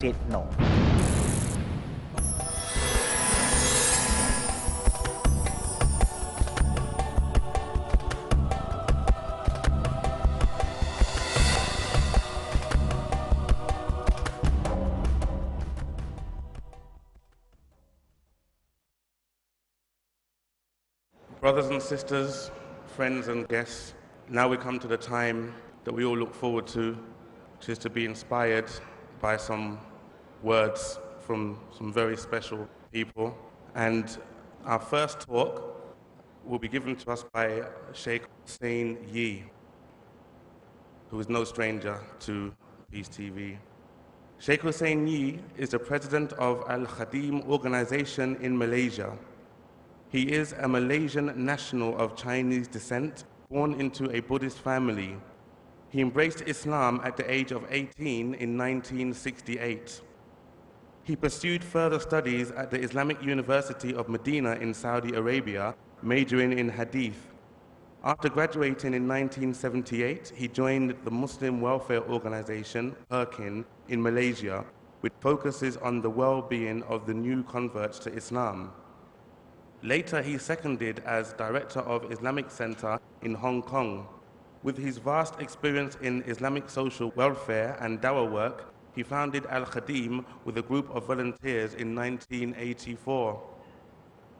said no. Brothers and sisters, friends and guests, now we come to the time that we all look forward to, which is to be inspired by some words from some very special people. And our first talk will be given to us by Sheikh Hussein Yi, who is no stranger to Peace TV. Sheikh Hussein Yi is the president of Al Khadim organization in Malaysia. He is a Malaysian national of Chinese descent, born into a Buddhist family. He embraced Islam at the age of 18 in 1968. He pursued further studies at the Islamic University of Medina in Saudi Arabia, majoring in Hadith. After graduating in 1978, he joined the Muslim welfare organization, Perkin, in Malaysia, which focuses on the well-being of the new converts to Islam. Later, he seconded as director of Islamic Center in Hong Kong. With his vast experience in Islamic social welfare and dawah work, he founded Al Khadim with a group of volunteers in 1984.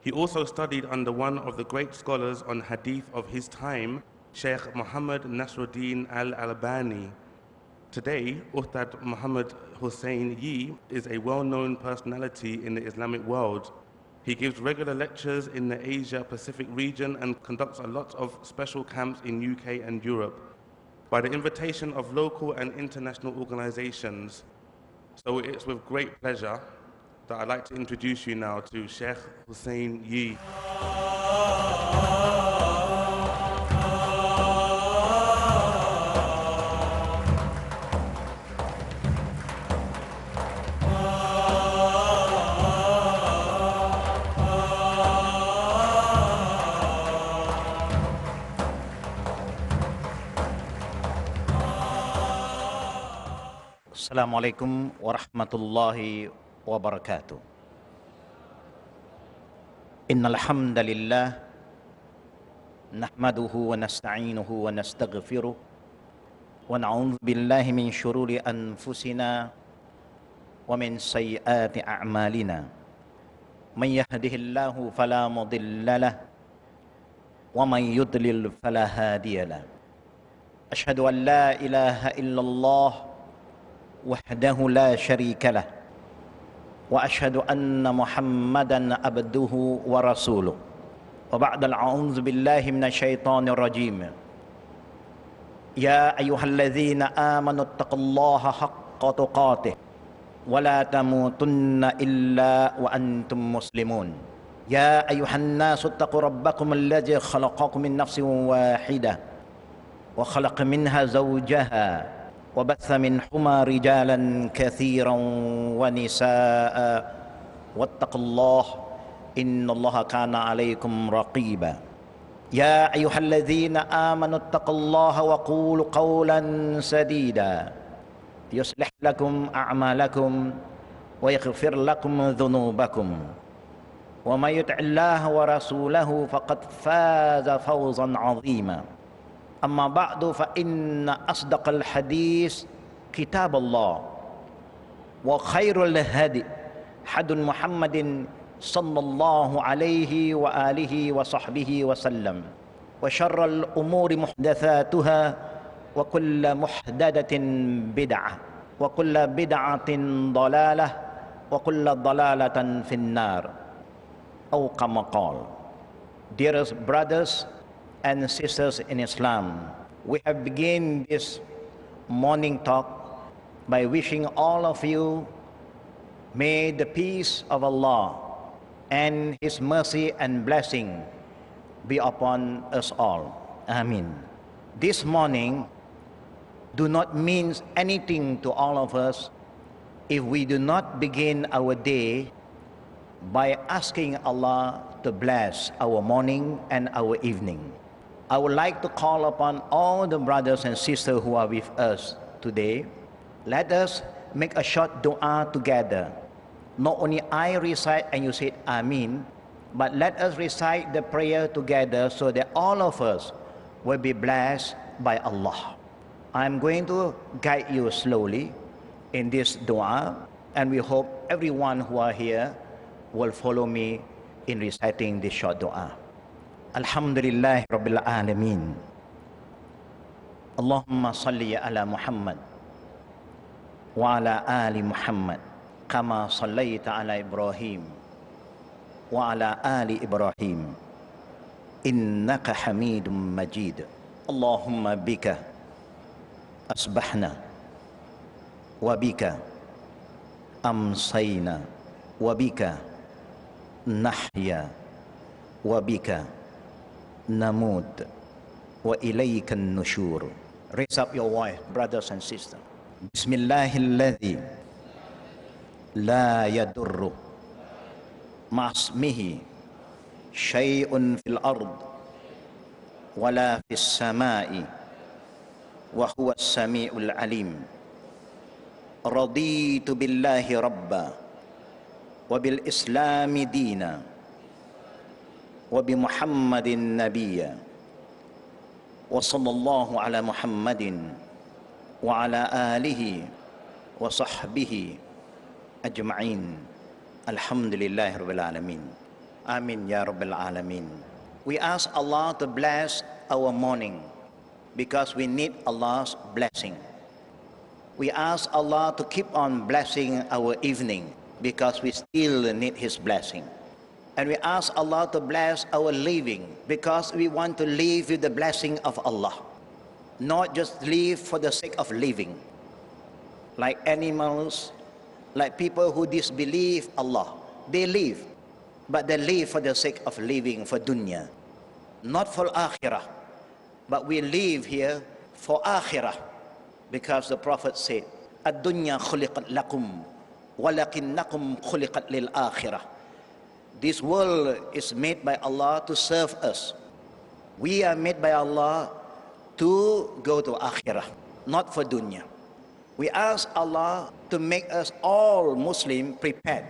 He also studied under one of the great scholars on hadith of his time, Sheikh Muhammad Nasruddin Al-Albani. Today, Ustad Muhammad Hussein Yi is a well-known personality in the Islamic world. He gives regular lectures in the Asia-Pacific region and conducts a lot of special camps in UK and Europe by the invitation of local and international organizations. So it's with great pleasure that I'd like to introduce you now to Sheikh Hussein Yi. Assalamualaikum warahmatullahi wabarakatuh. Innal hamdalillah nahmaduhu wa nasta'inuhu wa nastaghfiruh wa na'udzu billahi min shururi anfusina wa min sayyiati a'malina. Man yahdihillahu fala mudilla lahu wa man yudlil fala hadiya lahu. Ashhadu an la ilaha illallah وحده لا شريك له وأشهد أن محمدًا عبده ورسوله وبعد أعوذ بالله من الشيطان الرجيم يا أيها الذين آمنوا اتقوا الله حق تقاته ولا تموتن إلا وأنتم مسلمون يا أيها الناس اتقوا ربكم الذي خلقكم من نفس واحدة وخلق منها زوجها وبث منهما رجالا كثيرا ونساء واتقوا الله إن الله كان عليكم رقيبا يا أيها الذين آمنوا اتقوا الله وقولوا قولا سديدا يصلح لكم أعمالكم ويغفر لكم ذنوبكم ومن يطع الله ورسوله فقد فاز فوزا عظيما أما بعد فإن أصدق الحديث كتاب الله وخير الهدي هدي محمد صلى الله عليه وآله وصحبه وسلم وشر الأمور محدثاتها وكل محدثة بدعة وكل بدعة ضلالة وكل ضلالة في النار أو كما قال. Dearest brothers and sisters in Islam, we have begun this morning talk by wishing all of you may the peace of Allah and His mercy and blessing be upon us all. Amen. This morning do not mean anything to all of us if we do not begin our day by asking Allah to bless our morning and our evening. I would like to call upon all the brothers and sisters who are with us today. Let us make a short dua together. Not only I recite and you say Amin, but let us recite the prayer together so that all of us will be blessed by Allah. I'm going to guide you slowly in this dua, and we hope everyone who are here will follow me in reciting this short dua. Alhamdulillah Rabbil Alameen. Allahumma salli ala Muhammad wa ala ali Muhammad kama sallaita ala Ibrahim wa ala ali Ibrahim innaka hamidun majid. Allahumma bika asbahna wa bika amsayna wa bika nahya wa bika namut wa ilayka nushur. Raise up your voice, brothers and sisters. Bismillahilladzi la yadurru ma'asmihi shay'un fil ard wala fis samai wa huwa as-sami'ul alim. Raditu billahi rabba wa bil islami dina wa bi Muhammadin nabiyya wa sallallahu ala Muhammadin wa ala alihi wa sahbihi ajma'in. Alhamdulillahi rabbil alamin. Amin ya rabbil alamin. We ask Allah to bless our morning because we need Allah's blessing. We ask Allah to keep on blessing our evening because we still need His blessing. And we ask Allah to bless our living because we want to live with the blessing of Allah, not just live for the sake of living. Like animals, like people who disbelieve Allah, they live, but they live for the sake of living for dunya, not for akhirah. But we live here for akhirah because the Prophet said, "Ad-dunya khuliqat lakum, walakinnakum khuliqat lil akhirah." This world is made by Allah to serve us. We are made by Allah to go to akhirah, not for dunya. We ask Allah to make us all Muslim prepared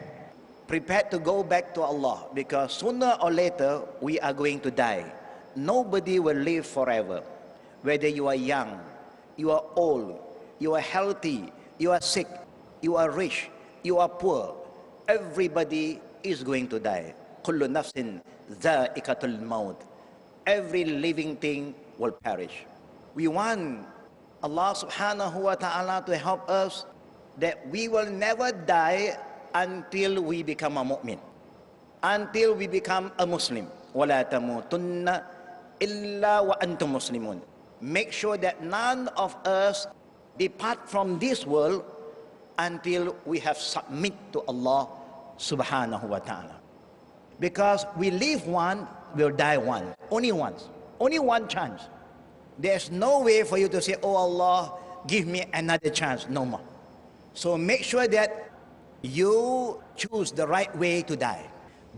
to go back to Allah, because sooner or later we are going to die. Nobody will live forever. Whether you are young, you are old, you are healthy, you are sick, you are rich, you are poor, everybody is going to die. Kullu nafsin dha'iqatul maut. Every living thing will perish. We want Allah subhanahu wa ta'ala to help us that we will never die until we become a mu'min, until we become a Muslim. وَلَا تَمُوتُنَّ إِلَّا وَأَنْتُمْ مُسْلِمُونَ. Make sure that none of us depart from this world until we have submit to Allah subhanahu wa ta'ala. Because we live one, we'll die one. Only once. Only one chance. There's no way for you to say, "Oh Allah, give me another chance." No more. So make sure that you choose the right way to die.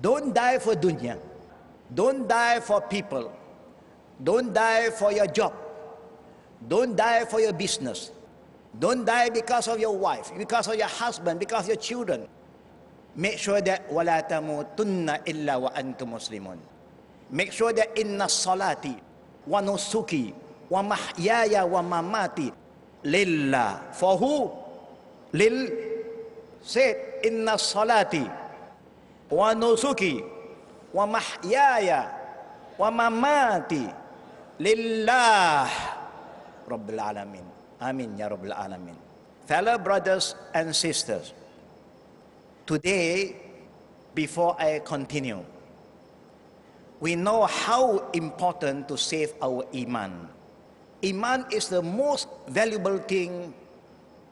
Don't die for dunya. Don't die for people. Don't die for your job. Don't die for your business. Don't die because of your wife, because of your husband, because of your children. Make sure that وَلَا تَمُوتُنَّ إِلَّا وَأَنْتُمْ مُسْلِمُونَ. Make sure that inna salati wa nusuki wa mahyaya wa mamati lillah. For who? Lil. Said inna salati wa nusuki wa mahyaya wa mamati lillah Rabbil Alamin. Amin ya Rabbil Alamin. Fellow brothers and sisters, today, before I continue, we know how important to save our Emaan. Emaan is the most valuable thing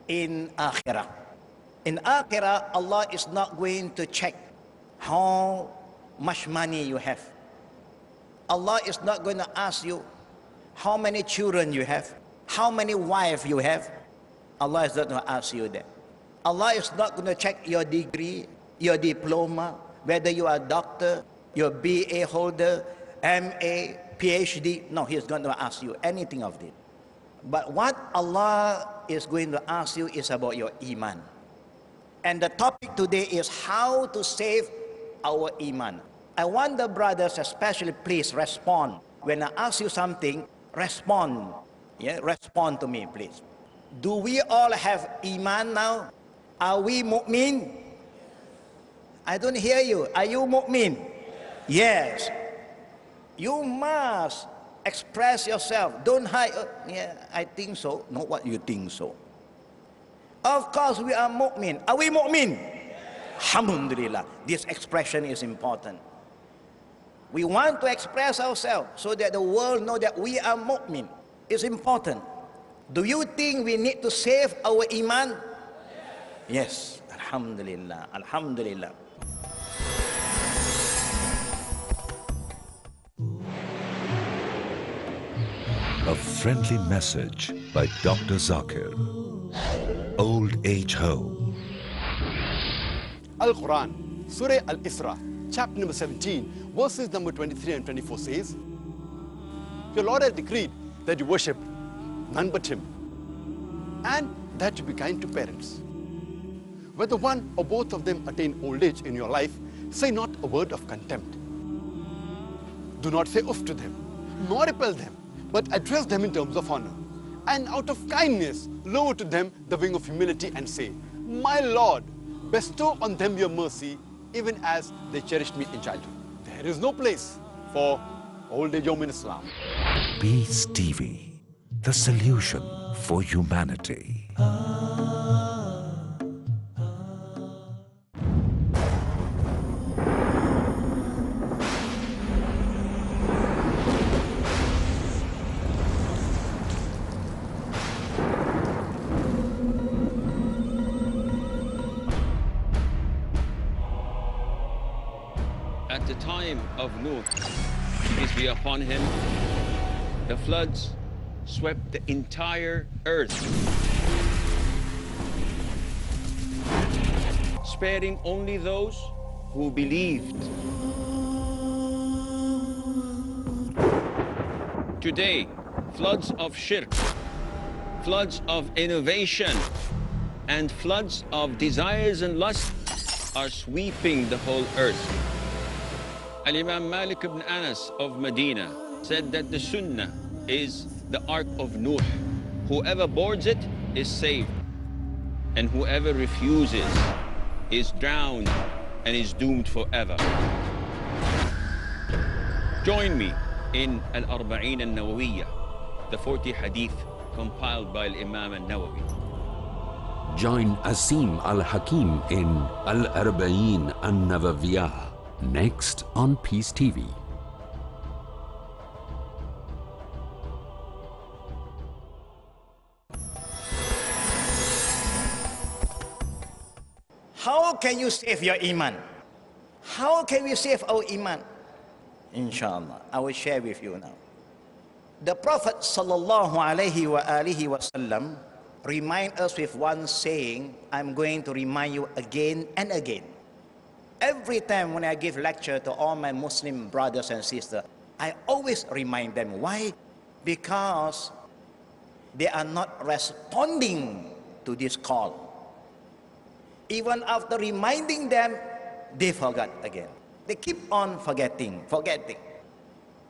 in Akhirah. In Akhirah, Allah is not going to check how much money you have. Allah is not going to ask you how many children you have, how many wives you have. Allah is not going to ask you that. Allah is not going to check your degree, your diploma, whether you are a doctor, your BA holder, MA, PhD. No, He's going to ask you anything of it. But what Allah is going to ask you is about your Emaan. And the topic today is how to save our Emaan. I want the brothers especially please respond. When I ask you something, respond. Yeah, respond to me, please. Do we all have Emaan now? Are we mu'min? I don't hear you. Are you mu'min? Yes. You must express yourself. Don't hide. Yeah, I think so. Not what you think so. Of course we are mu'min. Are we mu'min? Alhamdulillah. This expression is important. We want to express ourselves so that the world know that we are mu'min. It's important. Do you think we need to save our Emaan? Yes. Alhamdulillah. Alhamdulillah. A friendly message by Dr. Zakir. Old Age Home. Al-Quran, Surah Al-Isra, chapter number 17, verses number 23 and 24 says, your Lord has decreed that you worship none but Him, and that you be kind to parents. Whether one or both of them attain old age in your life, say not a word of contempt. Do not say off to them, nor repel them, but address them in terms of honor. And out of kindness, lower to them the wing of humility and say, my Lord, bestow on them your mercy, even as they cherished me in childhood. There is no place for old age home in Islam. Peace TV, the solution for humanity. At the time of Nuh, peace be upon him, the floods swept the entire earth, sparing only those who believed. Today, floods of shirk, floods of innovation, and floods of desires and lusts are sweeping the whole earth. Al-Imam Malik ibn Anas of Medina said that the Sunnah is the Ark of Nuh. Whoever boards it is saved, and whoever refuses is drowned and is doomed forever. Join me in Al-Arba'in al-Nawawiyya, the 40 hadith compiled by Imam al-Nawawi. Join Asim Al-Hakim in Al-Arba'in al-Nawawiyya, next on Peace TV. How can you save your Emaan? How can we save our Emaan? Inshallah, I will share with you now. The Prophet sallallahu alaihi wasallam remind us with one saying. I'm going to remind you again and again. Every time when I give lecture to all my Muslim brothers and sisters, I always remind them. Why? Because they are not responding to this call. Even after reminding them, they forgot again. They keep on forgetting.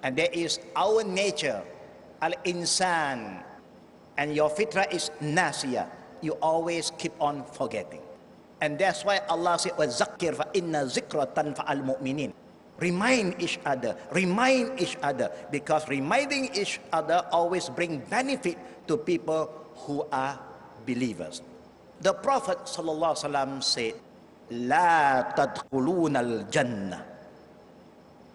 And there is our nature, al-insan, and your fitrah is nasiya. You always keep on forgetting. And that's why Allah said, وَذَكِّرْ فَإِنَّ ذِكْرَ تَنْفَعَ الْمُؤْمِنِينَ. Remind each other, because reminding each other always bring benefit to people who are believers. The Prophet ﷺ said, لَا تَدْخُلُونَ الْجَنَّةِ.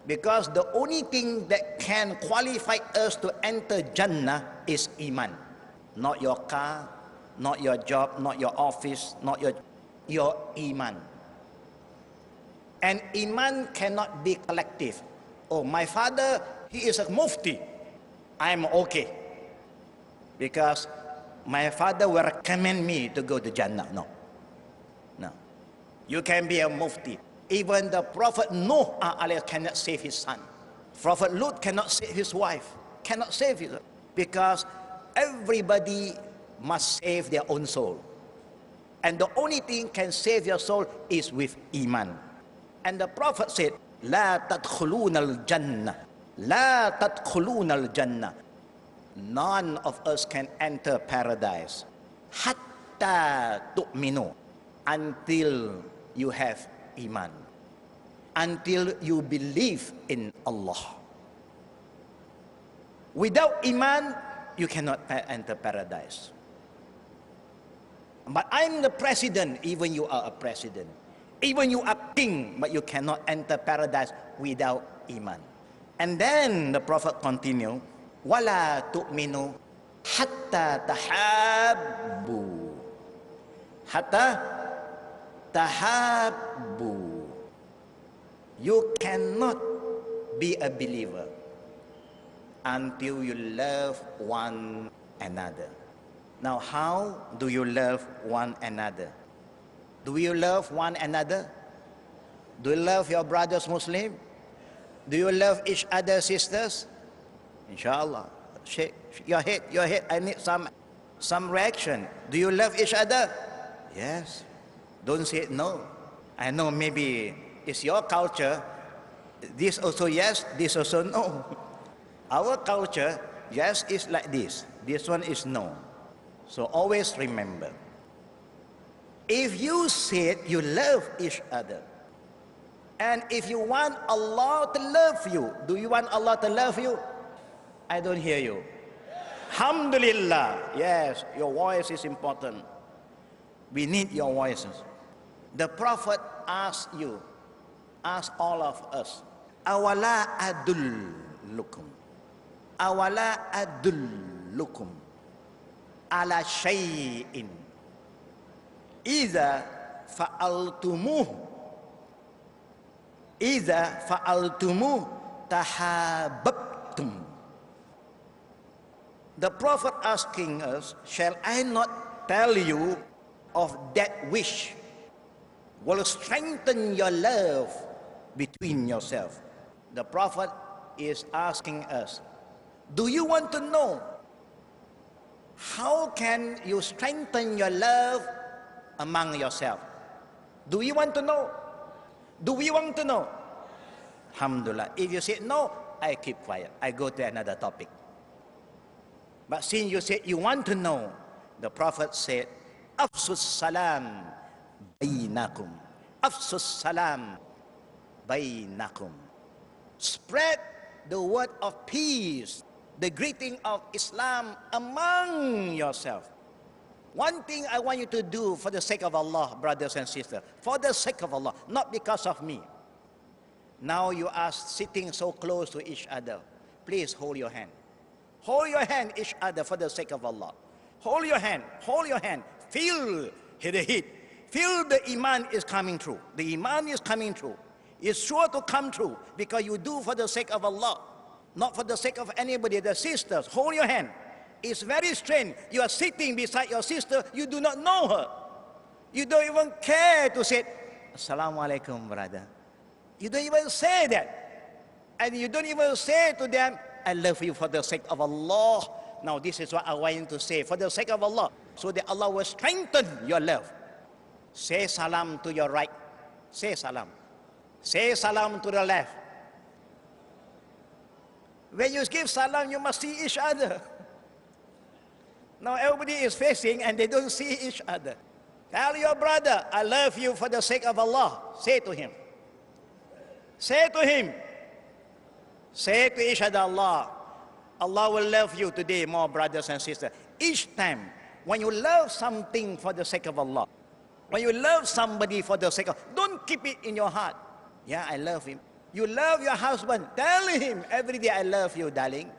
Because the only thing that can qualify us to enter Jannah is Emaan. Not your car, not your job, not your office, not your Emaan. And Emaan cannot be collective. Oh, my father, he is a mufti. I'm okay. Because my father will recommend me to go to Jannah. No. You can be a mufti. Even the Prophet Nuh cannot save his son. Prophet Lut cannot save his wife. Cannot save his wife. Because everybody must save their own soul. And the only thing can save your soul is with Eman. And the Prophet said, La tadkhuluna al-jannah. La tadkhuluna al-jannah. None of us can enter paradise. Hatta tu'minu. Until you have Iman. Until you believe in Allah. Without Iman, you cannot enter paradise. But I'm the president, even you are a president. Even you are king, but you cannot enter paradise without Iman. And then the Prophet continued, Wala tu'minu hatta tahabbu. Hatta tahabbu. You cannot be a believer until you love one another. Now, how do you love one another? Do you love one another? Do you love your brothers Muslim? Do you love each other sisters? Inshallah. Shake your head. I need some reaction. Do you love each other? Yes. Don't say no. I know maybe it's your culture. This also yes, this also no. Our culture, yes, is like this. This one is no. So always remember, if you said you love each other, and if you want Allah to love you, do you want Allah to love you? I don't hear you. Alhamdulillah. Yes, your voice is important. We need your voices. The Prophet asked you, asked all of us, Awala adullukum. Awala adullukum. Ala shay'in. Iza fa'altumuh. Iza fa'altumuh tahabbtum. The Prophet asking us, shall I not tell you of that which will strengthen your love between yourself? The Prophet is asking us, do you want to know how can you strengthen your love among yourself? Do you want to know? Do we want to know? Alhamdulillah. If you say no, I keep quiet. I go to another topic. But since you said you want to know, the Prophet said, Afsus salam bainakum. Afsus salam bainakum. Spread the word of peace, the greeting of Islam among yourself. One thing I want you to do for the sake of Allah, brothers and sisters, for the sake of Allah, not because of me. Now you are sitting so close to each other. Please hold your hand. Hold your hand each other for the sake of Allah. Hold your hand, hold your hand. Feel the heat. Feel the Iman is coming true. The Iman is coming true. It's sure to come true because you do for the sake of Allah, not for the sake of anybody. The sisters, hold your hand. It's very strange. You are sitting beside your sister, you do not know her. You don't even care to say, Assalamu alaikum, brother. You don't even say that. And you don't even say to them, I love you for the sake of Allah. Now this is what I want you to say, for the sake of Allah, so that Allah will strengthen your love. Say salam to your right. Say salam. Say salam to the left. When you give salam, you must see each other. Now everybody is facing and they don't see each other. Tell your brother, I love you for the sake of Allah. Say to him. Say to him. Say to each other, Allah will love you today, more brothers and sisters. Each time, when you love something for the sake of Allah, when you love somebody for the sake of, don't keep it in your heart. Yeah, I love him. You love your husband, tell him every day, I love you, darling.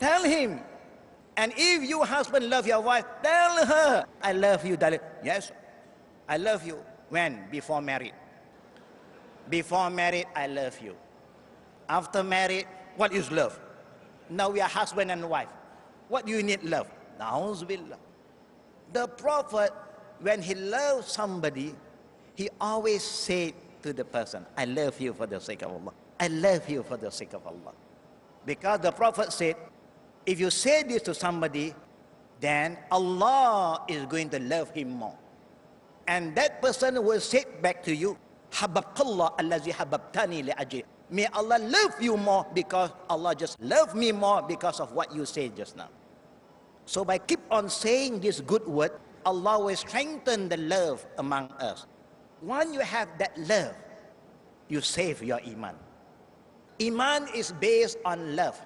Tell him. And if your husband loves your wife, tell her, I love you, darling. Yes, I love you. When? Before married. Before married, I love you. After married, what is love? Now we are husband and wife. What do you need love? Na'uzubillah. The Prophet, when he loves somebody, he always said to the person, I love you for the sake of Allah. I love you for the sake of Allah. Because the Prophet said, if you say this to somebody, then Allah is going to love him more. And that person will say back to you, Hababkallah allazi hababtani li ajri. May Allah love you more because Allah just loved me more because of what you said just now. So by keep on saying this good word, Allah will strengthen the love among us. Once you have that love, you save your Iman. Iman is based on love.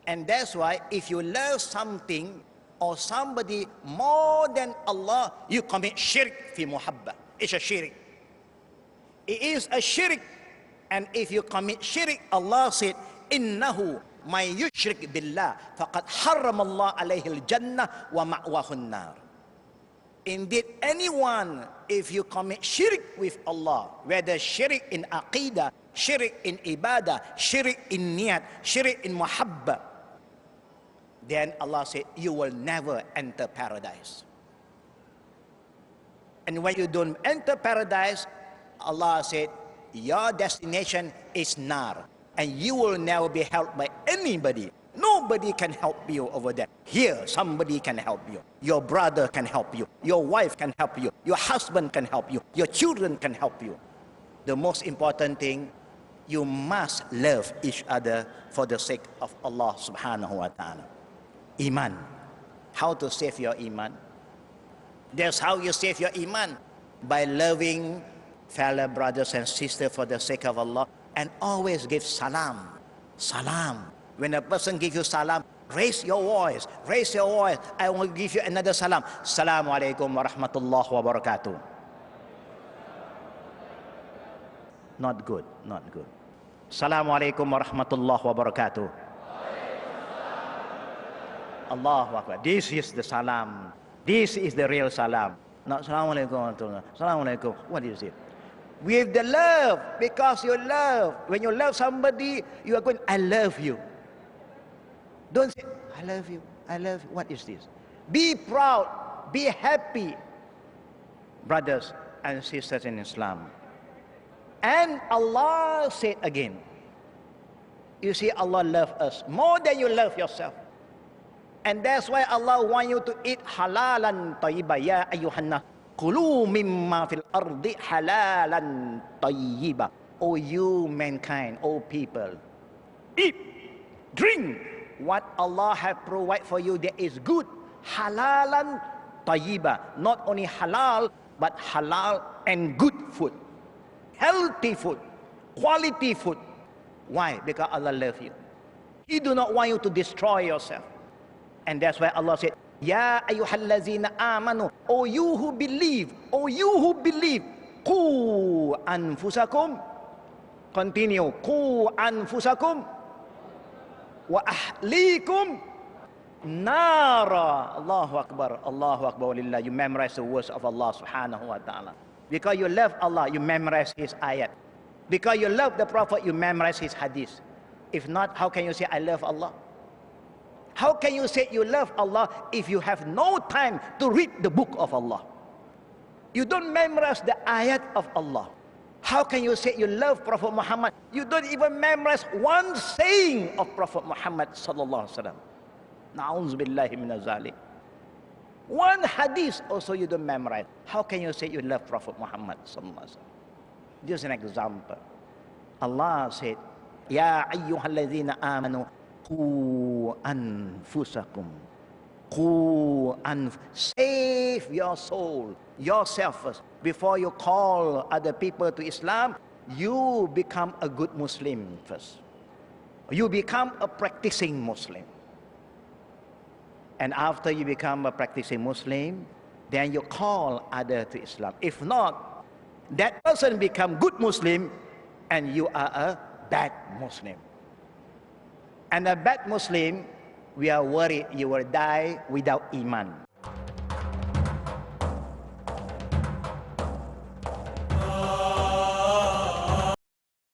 And that's why if you love something or somebody more than Allah, you commit shirk fi muhabba. It's a shirk. It is a shirk. And if you commit shirk, Allah said, Innahu may yushrik billah faqad harram Allah alayhi al-jannah wa ma'wahu an-nar. Indeed, anyone, if you commit shirk with Allah, whether shirk in aqidah, shirk in ibadah, shirk in niyat, shirk in muhabba, then Allah said, you will never enter paradise. And when you don't enter paradise, Allah said, your destination is nar, and you will never be helped by anybody. Nobody can help you over there. Here, somebody can help you. Your brother can help you. Your wife can help you. Your husband can help you. Your children can help you. The most important thing, you must love each other for the sake of Allah subhanahu wa ta'ala. Iman. How to save your Iman? That's how you save your Iman. By loving fellow brothers and sisters for the sake of Allah. And always give salam. Salam. When a person gives you salam, raise your voice. Raise your voice. I will give you another salam. Assalamu alaikum wa rahmatullahi wa barakatuh. Not good. Not good. Assalamu alaikum wa rahmatullahi wa barakatuh. Allahu Akbar. This is the salam. This is the real salam. Not assalamu alaikum. Assalamu alaikum. What is it? With the love, because you love. When you love somebody, you are going, I love you. Don't say, I love you, I love you. What is this? Be proud, be happy, brothers and sisters in Islam. And Allah said again, you see, Allah loves us more than you love yourself. And that's why Allah wants you to eat halalan tayyiba. Ya ayyuhannas, kulu mimma fil ardi halalan tayyiba. O you mankind, O people, eat, drink what Allah has provided for you that is good. Halalan tayyiba. Not only halal, but halal and good food. Healthy food. Quality food. Why? Because Allah loves you. He do not want you to destroy yourself. And that's why Allah said, Ya ayyuhallazina amanu. O you who believe. O you who believe. Qu anfusakum. Continue. Qu anfusakum. Wa ahlikum nara. Allahu Akbar. Allahu Akbar. Walillah. You memorize the words of Allah subhanahu wa ta'ala. Because you love Allah, you memorize His ayat. Because you love the Prophet, you memorize his hadith. If not, how can you say, I love Allah? How can you say you love Allah if you have no time to read the book of Allah? You don't memorize the ayat of Allah. How can you say you love Prophet Muhammad? You don't even memorize one saying of Prophet Muhammad sallallahu alaihi wasallam. Na'udzu billahi minaz zalik. One hadith also you don't memorize. How can you say you love Prophet Muhammad sallallahu alaihi wasallam? Just an example. Allah said, Ya ayyuhallazina amanu qu anfusakum. Save your soul, yourself first. Before you call other people to Islam, you become a good Muslim first. You become a practicing Muslim. And after you become a practicing Muslim, then you call others to Islam. If not, that person become good Muslim and you are a bad Muslim. And a bad Muslim, we are worried you will die without Iman.